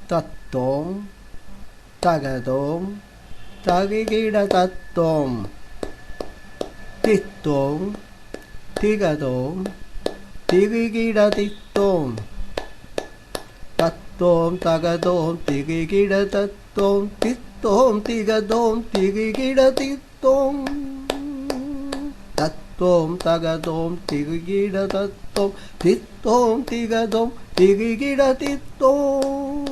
தத்தோம் தகதோம் தகிகிட தத்தோம் தித்தோம் திகதோம் திகிகிட தித்தோம் தத்தோம் தகதோம் திகிகிட தத்தோம் தித்தோம் திகதோம் திகிகிட தித்தோம் தத்தோம் தகதோம் திகிகிட தத்தோம் தித்தோம் திகதோம் திகிகிட தித்தோம்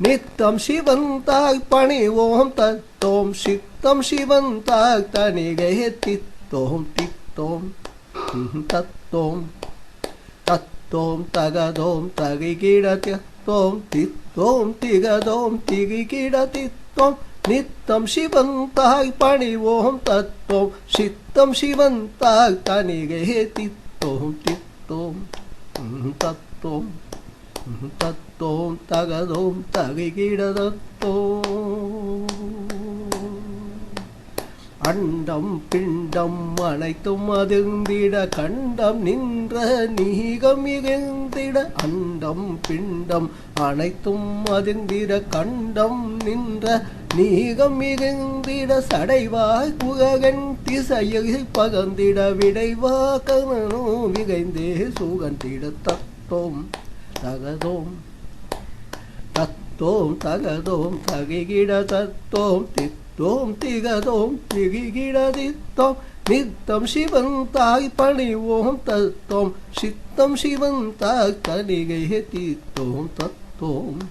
நித்தம் சிவந்தாய் பணிவோம் தத்தோம் சித்தம் சிவந்தாய் தனிகை தித்தோம் தித்தோம் தத்தோம் தத்தோம் தகதோம் தகிகிட தித்தோம் தித்தோம் திகதோம் திகிகிட தித்தோம் நித்தம் சிவந்தாய் பணிவோம் தத்தோம் சித்தம் சிவந்தாய் தனிகை தித்தோம் தித்தோம் தத்தோம் தத்தோம் தகதோம் தகிகிட தத்தோம் அண்டம் பிண்டம் அனைத்தும் அதிர்ந்திட கண்டம் நின்ற நீகம் மிகுந்திட அண்டம் பிண்டம் அனைத்தும் அதிர்ந்திட கண்டம் நின்ற நீகம் மிகுந்திட சடைவாய் குககன் திசையை பகந்திட விடைவா கனனோ மிகைந்தே சுகந்திட தத்தோம் தகதோம் தத்தோம் தகதோம் தகிகிட தத்தோம் தித்தோம் திகதோம் திகிகிட தித்தோம் நித்தம் சிவந்தாய் பணிவோம் தத்தோம் சித்தம் சிவந்தாய் தனிகை தித்தோம் தத்தோம்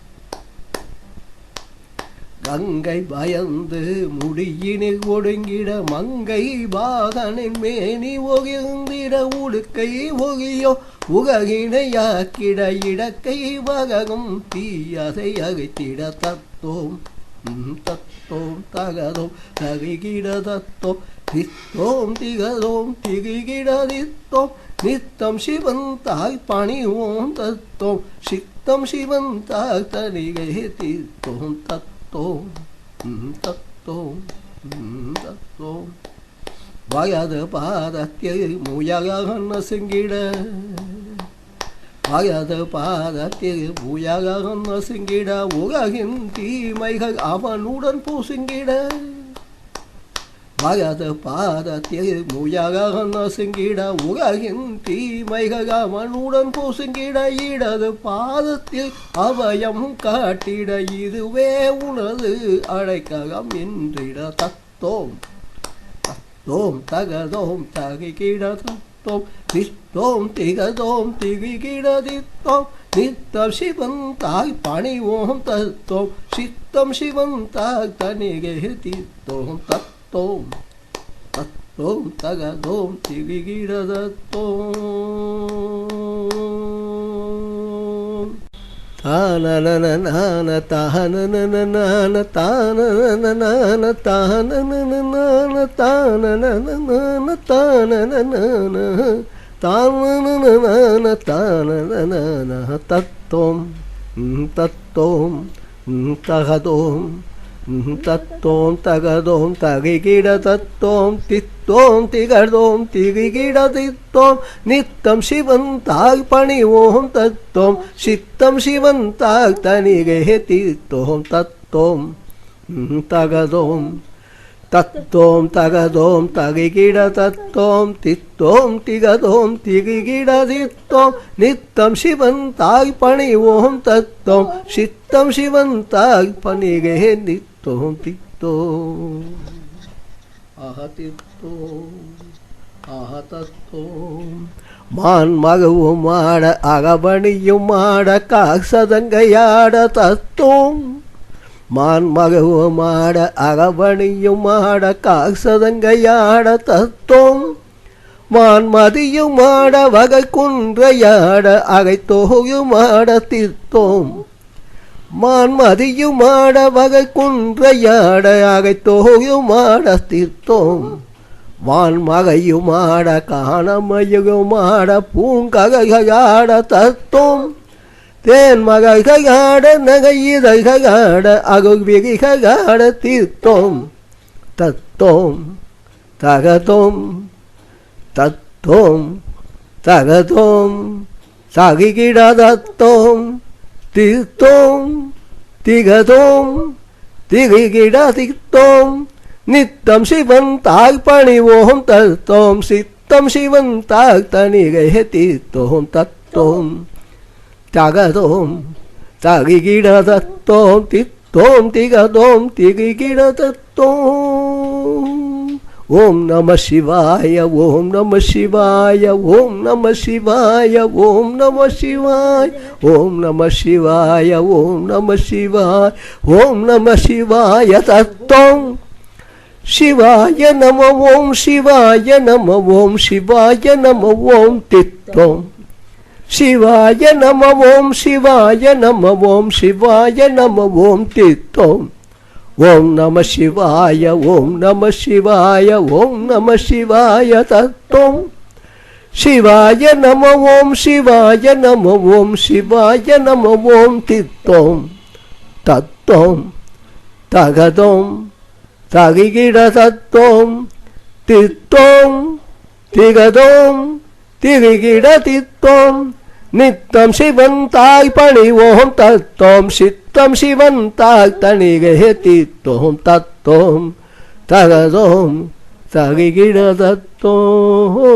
கங்கை பயந்து முடியினில் ஒடுங்கிட மங்கை பாகனின் மேனி ஒகிர்ந்திட உடுக்கை ஒகியோ உககினையாக்கிட இடக்கை வககும் தீயதை அகைத்திட தத்தோம் தத்தோம் தகதோம் தகிகிட தத்தோம் தித்தோம் திகதோம் திகிகிட தித்தோம் நித்தம் சிவந்தாய் பணிவோம் தத்தோம் சித்தம் சிவந்தாய் தனிகை தித்தோம் தத்தோம் தத்தோம் தத்தோம் வயது பாதத்தில் முயகன சிங்கிட வயது பாதத்தில் முயகன சிங்கிட உலகின் தீமைகள் அவனுடன் பூசுங்கிட வயது பாதத்தில் முயகன சிங்கிட உலகின் தீமைகள் அவனுடன் பூசுங்கிட இடது பாதத்தில் அவயம் காட்டிட இதுவே உனது அடைக்கலம் என்றிட தத்தோம் தத்தோம் தகதோம் தகிகிட தத்தோம் தித்தோம் திகதோம் திகிகிட தித்தோம் நித்தம் சிவந்தாய் பணிவோம் தத்தோம் சித்தம் சிவந்தாய் தனிகை தித்தோம் தத்தோம் தத்தோம் தகதோம் திகிகிட தத்தோம் தானனனன தானனனன தானனனன தானனனன தானனனன தானனனன தானனனன தானனனன தத்தோம் தத்தோம் தகதோம் தத்தோம் தகதோம் தகிகிட தத்தோம் தித்தோம் திகதோம் திகிகிட தித்தோம் நித்தம் சிவந்தாய் பணிவோம் தத்தோம் சித்தம் சிவந்தாய் தனிகை தித்தோம் தத்தோம் தகதோம் தத்தோம் தகதோம் தகிகிட தத்தோம் தித்தோம் திகதோம் திகிகிட தித்தோம் நித்தம் சிவந்தாய் பணிவோம் தத்தோம் சித்தம் சிவந்தாய் பணிகை நித்தோம் தித்தோம் அகதித்தோம் அகதத்தோம் மான் மகவும் ஆட அகபணியும் ஆட காசதங்கையாட தத்தோம் மான் மகவும் ஆட அகபணியும் ஆட காசதங்கையாட தத்தோம் மான் மதியும் ஆட வகை குன்றையாட அகைத்தோயும் ஆட தித்தோம் மான் மதியும் ஆட வகை குன்றையாட அகைத்தோயும் ஆட தித்தோம் வான் மகையும் ஆட காணமையும் ஆட பூங்ககையாட தத்தோம் தேன் மகையாட நகையிதையாட அகுவிகையாட தீர்த்தோம் தத்தோம் தகதோம் தத்தோம் தகதோம் தகிகிட தத்தோம் தித்தோம் திகதோம் திகிட தித்தோம் நித்தம் சிவன் தாய் பணிவோம் தத்தோம் சித்தம் சிவன் தாய் தனிகை தீத்தோம் தத்தோம் தகதோம் தகிட தத்தோம் தித்தோம் திகதோம் திகிட தத்தோம். ஓம் நம சிவாய ஓம் நம சிவாய ஓம் நம சிவாய ஓம் நம சிவாய ஓம் நம சிவாய ஓம் நம சிவாய ஓம் நம சிவாய தத்தோம். சிவாய நம ஓம் சிவாய நம ஓம் சிவாய நம ஓம் தித்தோம். சிவாய நம ஓம் சிவாய நம ஓம் சிவாய நம ஓம் தித்தோம். ஓம் நம சிவாய ஓம் நம சிவாய ஓம் நம சிவாய தத்தோம். சிவாய நம ஓம் சிவாய நம ஓம் சிவாய நம ஓம் தித்தோம் தத்தோம் தகதோம் தகிட தத்தோம் தித்தோம் திகதோம் திகிட தித்தோம் நித்தம் சிவன் தாய் பணிவோம் தத்தோம் சித்தம் சிவன் தாய் தனிகை தீத்தோம் தத்தோம் தகதோம் தகிட தத்தோம்.